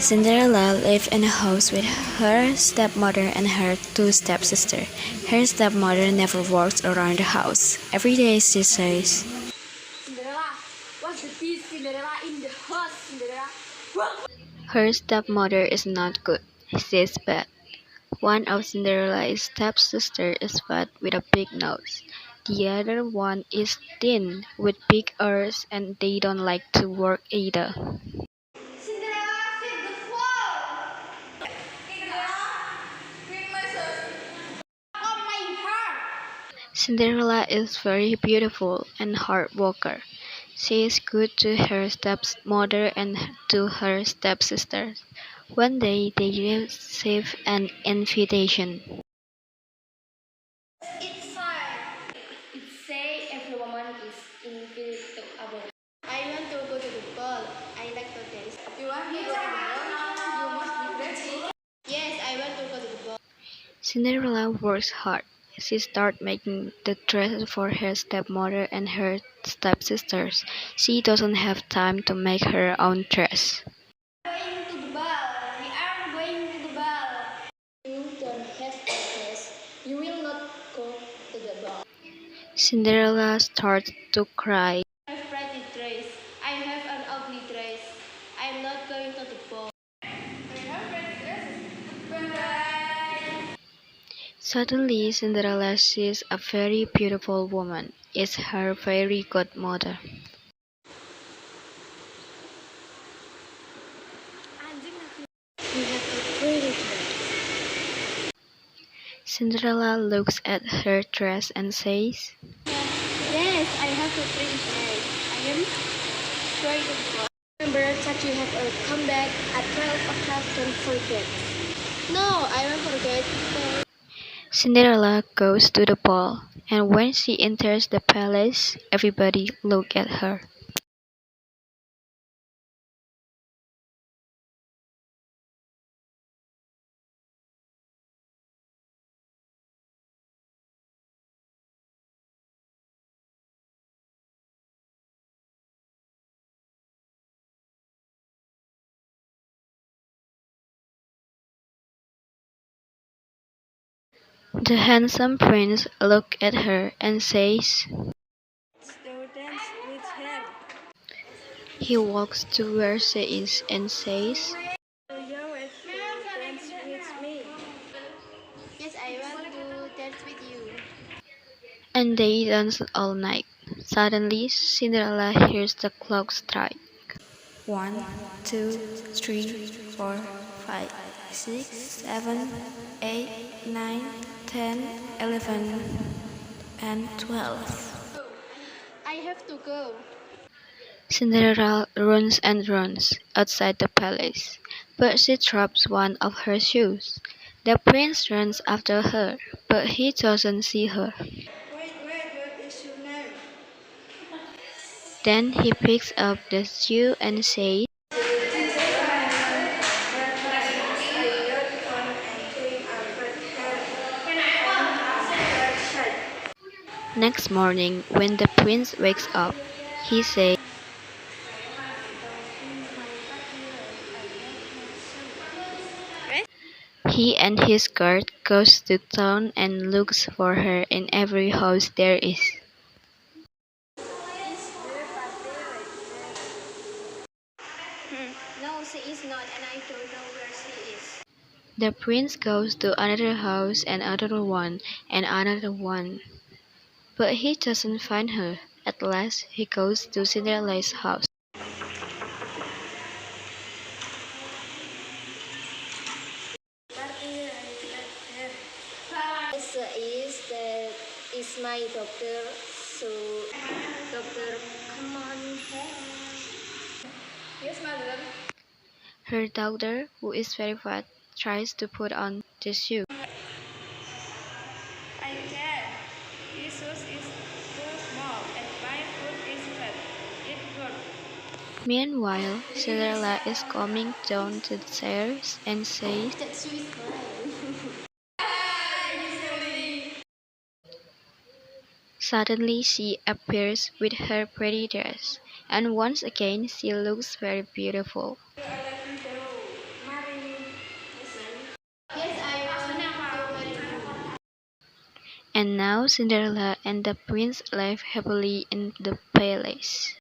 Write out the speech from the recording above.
Cinderella lived in a house with her stepmother and her two stepsisters. Her stepmother never walks around the house. Every day she says, Cinderella, what's the tea? Cinderella in the house, Cinderella. her stepmother is not good. She is bad. One of Cinderella's stepsisters is fat with a big nose. The other one is thin with big ears and they don't like to work either. Cinderella, sweep the floor. Cinderella, clean my shoes. On my hair. Cinderella is very beautiful and hard worker. She is good to her stepmother and to her stepsisters. One day they receive an invitation. It's time. It say every woman is invited to a ball. I want to go to the ball. I like to dance. You want to go to the ball? You must be ready. Yes, I want to go to the ball. Cinderella works hard. She starts making the dresses for her stepmother and her stepsisters. She doesn't have time to make her own dress. Going to the ball. We are going to the ball. You don't have a dress. You will not go to the ball. Cinderella starts to cry. I have pretty dress. I have an ugly dress. I am not going to the ball. I have pretty dresses. Bye. Suddenly, Cinderella sees a very beautiful woman. It's her fairy godmother. You have a pretty dress. Cinderella looks at her dress and says, Yes, I have a pretty dress. I am going to the ball. Remember that you have a comeback at 12 o'clock. Don't forget. No, I won't forget. Cinderella goes to the ball, and when she enters the palace, everybody looks at her. The handsome prince looks at her and says, They will dance with her. he walks to where she is and says, So you will dance with me. Yes, I want to dance with you. and they dance all night. Suddenly, Cinderella hears the clock strike. 1, 2, 3, 4, 5, 6, 7, 8, 9, 10, 11, and 12. I have to go. Cinderella runs and runs outside the palace, but she drops one of her shoes. The prince runs after her, but he doesn't see her. Wait, what is your name? Then he picks up the shoe and says, next morning, when the prince wakes up, he says, he and his guard goes to town and looks for her in every house there is. No, she is not, and I don't know where she is. The prince goes to another house and another one and another one, but he doesn't find her. At last, he goes to Cinderella's house. That is my doctor. So, doctor, come on. Yes, madam. Her daughter, who is very fat, tries to put on the shoe. I can. This shoes is too small and my foot is fat. It hurts. Meanwhile, Cinderella is coming down the stairs and says, That shoe is mine. suddenly she appears with her pretty dress, and once again she looks very beautiful. And now Cinderella and the prince live happily in the palace.